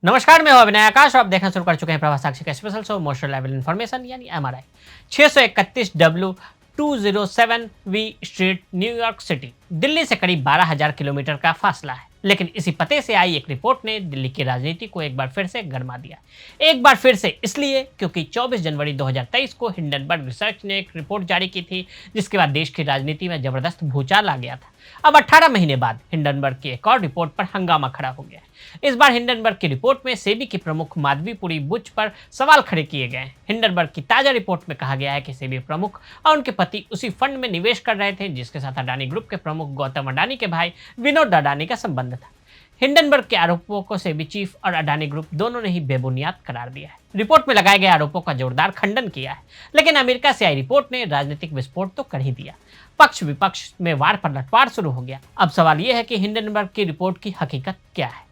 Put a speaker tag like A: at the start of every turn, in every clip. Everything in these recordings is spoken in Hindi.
A: नमस्कार, मैं हूं अभिनय आकाश और आप देखना शुरू कर चुके हैं प्रभात साक्षी का स्पेशल शो मोस्टर लेवल इन्फॉर्मेशन यानी MRI. 631W207V street, New York city, Delhi से करीब 12,000 किलोमीटर का फासला है। लेकिन इसी पते से आई एक रिपोर्ट ने दिल्ली की राजनीति को एक बार फिर से गरमा दिया। एक बार फिर से इसलिए क्योंकि 24 जनवरी 2023 को हिंडनबर्ग रिसर्च ने एक रिपोर्ट जारी की थी, जिसके बाद देश की राजनीति में जबरदस्त भूचाल आ गया था। अब 18 महीने बाद हिंडनबर्ग की एक और रिपोर्ट पर हंगामा खड़ा हो गया है। इस बार हिंडनबर्ग की रिपोर्ट में सेबी की प्रमुख माधवीपुरी बुच पर सवाल खड़े किए गए हैं। हिंडनबर्ग की ताजा रिपोर्ट में कहा गया है कि सेबी प्रमुख और उनके पति उसी फंड में निवेश कर रहे थे जिसके साथ अडानी ग्रुप के प्रमुख गौतम अडानी के भाई विनोद अडानी का संबंध था। हिंडनबर्ग के आरोपों को सेबी चीफ और अडानी ग्रुप दोनों ने ही बेबुनियाद करार दिया है। रिपोर्ट में लगाए गए आरोपों का जोरदार खंडन किया है, लेकिन अमेरिका से आई रिपोर्ट ने राजनीतिक विस्फोट तो कर ही दिया। पक्ष विपक्ष में वार पर लटवार शुरू हो गया। अब सवाल यह है कि हिंडनबर्ग की रिपोर्ट की हकीकत क्या है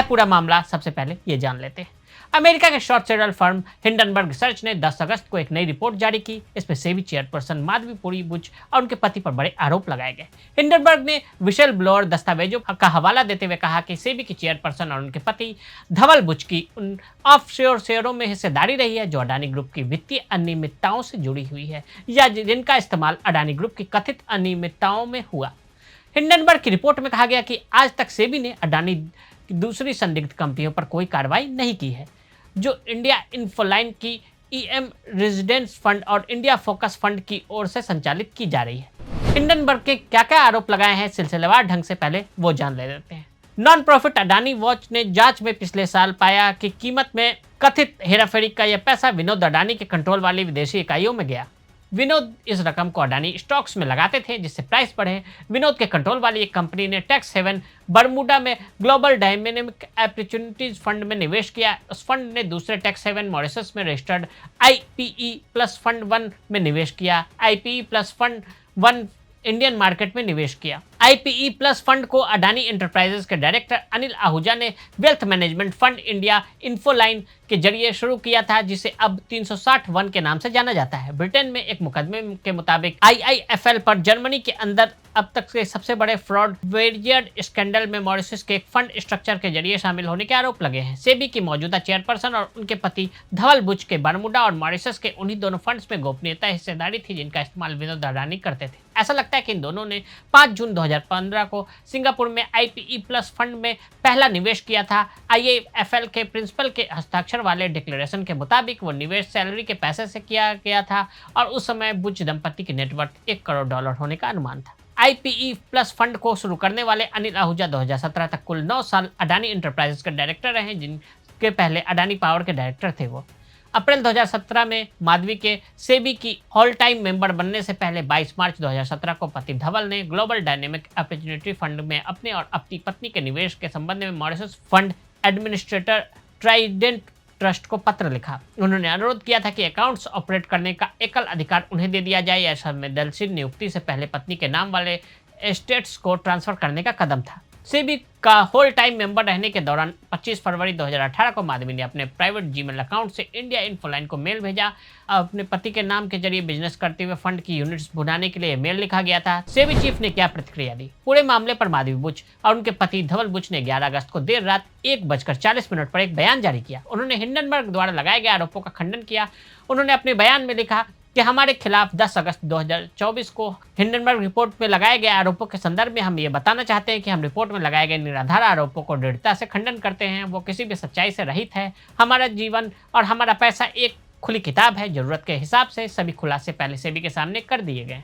A: पूरा मामला। सबसे पहले ये जान लेते हैं। अमेरिका के short seller firm Hindenburg research ने 10 अगस्त को एक नई रिपोर्ट जारी की। इसमें सेबी चेयरपर्सन माधवीपुरी बुच और उनके पति पर बड़े आरोप लगाए गए। हिंडनबर्ग ने विशेल ब्लोअर दस्तावेजों का हवाला देते हुए कहा कि सेबी की चेयरपर्सन और उनके पति धवल बुच की उन ऑफशोर शेयरों में हिस्सेदारी रही है जो अडानी ग्रुप की वित्तीय अनियमितताओं से जुड़ी हुई है या जिनका इस्तेमाल अडानी ग्रुप की कथित अनियमितताओं में हुआ। हिंडनबर्ग की रिपोर्ट में कहा गया कि आज तक सेबी ने अडानी की दूसरी संदिग्ध कंपनियों पर कोई कार्रवाई नहीं की है जो इंडिया इन्फोलाइन की ईएम रेजिडेंस फंड और इंडिया फोकस फंड की ओर से संचालित की जा रही है। हिंडनबर्ग के क्या क्या आरोप लगाए हैं सिलसिलेवार ढंग से पहले वो जान ले लेते हैं। नॉन प्रॉफिट अडानी वॉच ने जांच में पिछले साल पाया कि कीमत में कथित हेराफेरी का यह पैसा विनोद अडानी के कंट्रोल वाली विदेशी इकाइयों में गया। विनोद इस रकम को अडानी स्टॉक्स में लगाते थे जिससे प्राइस बढ़े। विनोद के कंट्रोल वाली एक कंपनी ने टैक्स हेवन बरमूडा में ग्लोबल डायनेमिक अपॉर्चुनिटीज फंड में निवेश किया। उस फंड ने दूसरे टैक्स हेवन मॉरिशस में रजिस्टर्ड आईपीई प्लस फंड 1 में निवेश किया। IPE plus fund 1 Indian market में निवेश किया। आईपीई प्लस फंड को अडानी एंटरप्राइजेस के डायरेक्टर अनिल आहूजा ने wealth management fund India Infoline के जरिए शुरू किया था, जिसे अब 360 के नाम से जाना जाता है। ब्रिटेन में एक मुकदमे के मुताबिक आईआईएफएल पर जर्मनी के अंदर अब तक के सबसे बड़े फ्रॉड वेरियड स्कैंडल में मॉरिशस के एक फंड स्ट्रक्चर के जरिए शामिल होने के आरोप लगे हैं। सेबी की मौजूदा चेयरपर्सन और उनके पति धवल बुच के बरमूडा और मॉरिशस के उन्हीं दोनों फंड्स में गोपनीयता हिस्सेदारी थी जिनका इस्तेमाल विनोद अडानी करते थे। ऐसा लगता है कि इन दोनों ने 5 जून 2015 को सिंगापुर में आईपीई प्लस फंड में पहला निवेश किया था। आईआईएफएल के प्रिंसिपल के हस्ताक्षर वाले डिक्लेरेशन के मुताबिक वो निवेश सैलरी के पैसे से किया गया था और उस समय बुच दंपति की नेटवर्थ $1 करोड़ होने का अनुमान था। आईपीई प्लस फंड को शुरू करने वाले अनिल आहूजा 2017 तक कुल 9 साल अडानी एंटरप्राइजेस के डायरेक्टर रहे, जिनके पहले अडानी पावर के डायरेक्टर थे। वो अप्रैल 2017 में माधवी के सेबी की ऑल टाइम मेंबर बनने से पहले 22 मार्च 2017 को पति धवल ने ग्लोबल डायनेमिक अपॉर्चुनिटी फंड में अपने और अपनी पत्नी के निवेश के संबंध में Mauritius fund administrator Trident trust को पत्र लिखा। उन्होंने अनुरोध किया था कि अकाउंट्स ऑपरेट करने का एकल अधिकार उन्हें दे दिया जाए। यह संवेदनशील नियुक्ति से पहले पत्नी के नाम वाले एस्टेट्स को ट्रांसफर करने का कदम था। सेबी का होल टाइम मेंबर रहने के दौरान 25 फरवरी 2018 को माधवी ने अपने प्राइवेट जीमेल अकाउंट से इंडिया इन्फोलाइन को मेल भेजा। अपने पति के नाम के जरिए बिजनेस करते हुए फंड की यूनिट्स भुनाने के लिए मेल लिखा गया था। सेबी चीफ ने क्या प्रतिक्रिया दी? पूरे मामले पर माधवी बुच और उनके पति धवल बुच ने 11 अगस्त को देर रात 1:40 पर एक बयान जारी किया। उन्होंने हिंडनबर्ग द्वारा लगाए गए आरोपों का खंडन किया। उन्होंने अपने बयान में लिखा कि हमारे खिलाफ 10 अगस्त 2024 को हिंडनबर्ग रिपोर्ट में लगाए गए आरोपों के संदर्भ में हम ये बताना चाहते हैं कि हम रिपोर्ट में लगाए गए निराधार आरोपों को दृढ़ता से खंडन करते हैं। वो किसी भी सच्चाई से रहित है। हमारा जीवन और हमारा पैसा एक खुली किताब है। जरूरत के हिसाब से सभी खुलासे पहले सेबी के सामने कर दिए गए।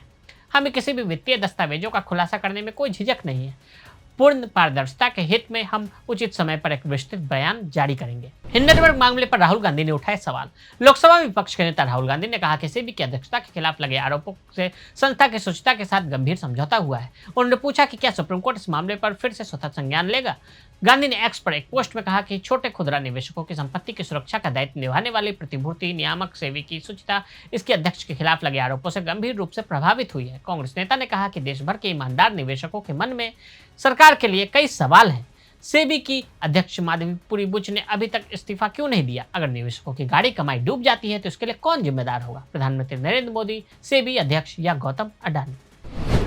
A: हमें किसी भी वित्तीय दस्तावेजों का खुलासा करने में कोई झिझक नहीं है। पूर्ण पारदर्शिता के हित में हम उचित समय पर एक विस्तृत बयान जारी करेंगे। हिंडनबर्ग मामले पर राहुल गांधी ने उठाए सवाल। लोकसभा में विपक्ष के नेता राहुल गांधी ने कहा कि सेबी की अध्यक्षता के खिलाफ लगे आरोपों से संस्था की शुचिता के साथ गंभीर समझौता हुआ है। उन्होंने पूछा कि क्या सुप्रीम कोर्ट इस मामले पर फिर से स्वतः संज्ञान लेगा। गांधी ने एक्स पर एक पोस्ट में कहा कि छोटे खुदरा निवेशकों की संपत्ति की सुरक्षा का दायित्व निभाने वाली प्रतिभूति नियामक सेबी की शुचिता इसके अध्यक्ष के खिलाफ लगे आरोपों से गंभीर रूप से प्रभावित हुई है। कांग्रेस नेता ने कहा कि देश भर के ईमानदार निवेशकों के मन में सरकार के लिए कई सवाल हैं। सेबी की अध्यक्ष माधवीपुरी बुच ने अभी तक इस्तीफा क्यों नहीं दिया? अगर निवेशकों की गाड़ी कमाई डूब जाती है तो इसके लिए कौन जिम्मेदार होगा? प्रधानमंत्री नरेंद्र मोदी, सेबी अध्यक्ष या गौतम अडानी?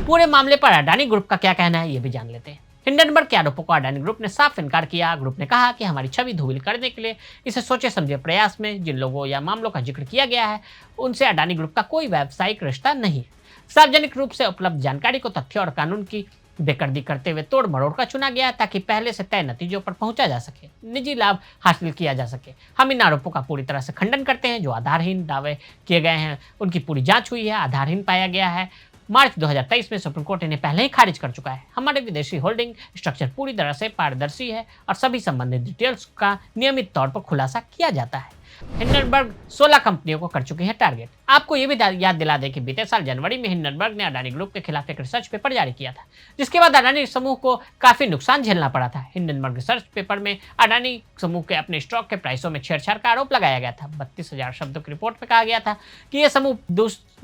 A: पूरे मामले पर अडानी ग्रुप का क्या कहना है ये भी जान लेते हैं। हिंडनबर्ग के आरोपों को अडानी ग्रुप ने साफ इनकार किया। ग्रुप ने कहा कि हमारी छवि धूमिल करने के लिए इसे सोचे समझे प्रयास में जिन लोगों या मामलों का जिक्र किया गया है उनसे अडानी ग्रुप का कोई व्यावसायिक रिश्ता नहीं है। सार्वजनिक रूप से उपलब्ध जानकारी को तथ्य और कानून की बेकर्दी करते हुए तोड़ मरोड़ कर चुना गया ताकि पहले से तय नतीजों पर पहुंचा जा सके, निजी लाभ हासिल किया जा सके। हम इन आरोपों का पूरी तरह से खंडन करते हैं। जो आधारहीन दावे किए गए हैं उनकी पूरी जांच हुई है, आधारहीन पाया गया है। मार्च 2023 में सुप्रीम कोर्ट इन्हें पहले ही खारिज कर चुका है। हमारे विदेशी होल्डिंग स्ट्रक्चर पूरी तरह से पारदर्शी है और सभी संबंधित डिटेल्स का नियमित तौर पर खुलासा किया जाता है। हिंडनबर्ग 16 कंपनियों को कर चुकी है टारगेट। आपको यह भी याद दिला दें कि बीते साल जनवरी में हिंडनबर्ग ने अडानी ग्रुप के खिलाफ एक रिसर्च पेपर जारी किया था, जिसके बाद अडानी समूह को काफी नुकसान झेलना पड़ा था। हिंडनबर्ग रिसर्च पेपर में अडानी समूह के अपने स्टॉक के प्राइसों में छेड़छाड़ का आरोप लगाया गया था। 32,000 शब्दों की रिपोर्ट में कहा गया था कि यह समूह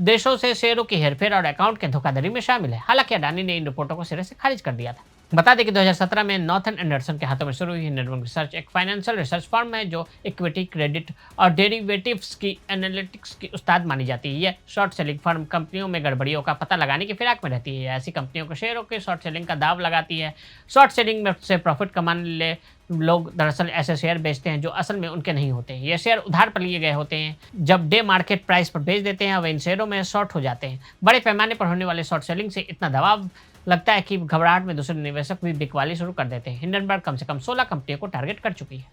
A: देशों से शेयरों की हेरफेर और अकाउंट के धोखाधड़ी में शामिल है। हालांकि अडानी ने इन रिपोर्टों को सिरे से खारिज कर दिया था। बता दें कि 2017 में नॉर्थन एंडरसन के हाथों में शुरू हुई हिंडनबर्ग रिसर्च एक फाइनेंशियल रिसर्च फर्म है जो इक्विटी, क्रेडिट और डेरिवेटिव्स की एनालिटिक्स की उस्ताद मानी जाती है। यह शॉर्ट सेलिंग फर्म कंपनियों में गड़बड़ियों का पता लगाने की फिराक में रहती है। ऐसी कंपनियों के शेयरों के शॉर्ट सेलिंग का दाव लगाती है। शॉर्ट सेलिंग में से प्रॉफिट कमाने ले लोग दरअसल ऐसे शेयर बेचते हैं जो असल में उनके नहीं होते हैं। ये शेयर उधार पर लिए गए होते हैं। जब डे मार्केट प्राइस पर बेच देते हैं वे इन शेयरों में शॉर्ट हो जाते हैं। बड़े पैमाने पर होने वाले शॉर्ट सेलिंग से इतना दबाव लगता है कि घबराहट में दूसरे निवेशक भी बिकवाली शुरू कर देते हैं। हिंडनबर्ग कम से कम 16 कंपनियों को टारगेट कर चुकी है।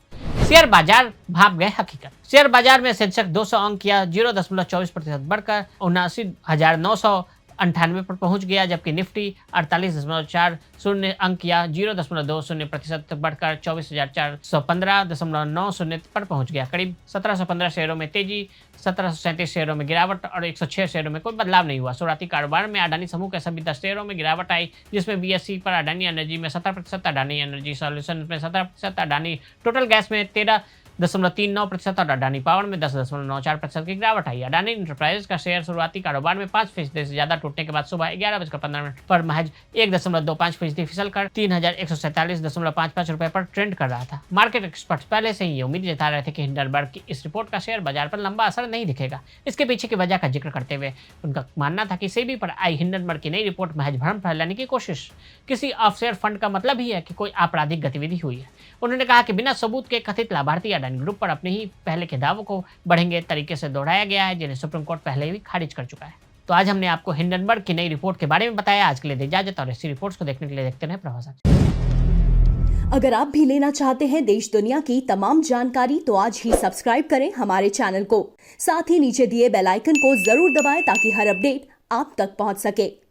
A: शेयर बाजार भाप गए हकीकत। शेयर बाजार में सेंसेक्स 200 अंक या 0.24% बढ़कर 79,998 पर पहुंच गया, जबकि निफ्टी 48.40 अंक या 0.20% बढ़कर 24,415.90 पर पहुंच गया। करीब 1715 शेयरों में तेजी, 1737 शेयरों में गिरावट और 106 शेयरों में कोई बदलाव नहीं हुआ। शुरुआती कारोबार में अडानी समूह के सभी 10 शेयरों में गिरावट आई, जिसमें बीएसई पर अडानी एनर्जी में 17%, अडानी एनर्जी सॉल्यूशन में 17%, अडानी टोटल गैस में 13.39% और अडानी पावर में 10.94% की गिरावट आई। अडानी इंटरप्राइजेज का शेयर शुरुआती कारोबार में 5% से ज्यादा टूटने के बाद सुबह 11:15 पर महज 1.25% फिसलकर 3,147.55 रुपए पर ट्रेंड कर रहा था। मार्केट एक्सपर्ट्स पहले से ही ये उम्मीद जता रहे थे कि हिंडनबर्ग की इस रिपोर्ट का शेयर बाजार पर लंबा असर नहीं दिखेगा। इसके पीछे की वजह का जिक्र करते हुए उनका मानना था कि सेबी पर आई हिंडनबर्ग की नई रिपोर्ट महज भ्रम फैलाने की कोशिश, किसी ऑफशोर फंड का मतलब ही है कि कोई आपराधिक गतिविधि हुई है। उन्होंने कहा कि बिना सबूत के कथित लाभार्थी अडानी ग्रुप पर अपने ही पहले के दावों को बढ़ेंगे तरीके से दोहराया गया है, जिन्हें सुप्रीम कोर्ट पहले ही खारिज कर चुका है। तो आज हमने आपको हिंडनबर्ग की नई रिपोर्ट के बारे में बताया। आज के लिए इजाजत और ऐसी रिपोर्ट्स को देखने के लिए देखते रहें प्रभास।
B: अगर आप भी लेना चाहते हैं देश दुनिया की तमाम जानकारी तो आज ही सब्सक्राइब करें हमारे चैनल को। साथ ही नीचे दिए बेल आइकन को जरूर दबाएं ताकि हर अपडेट आप तक पहुंच सके।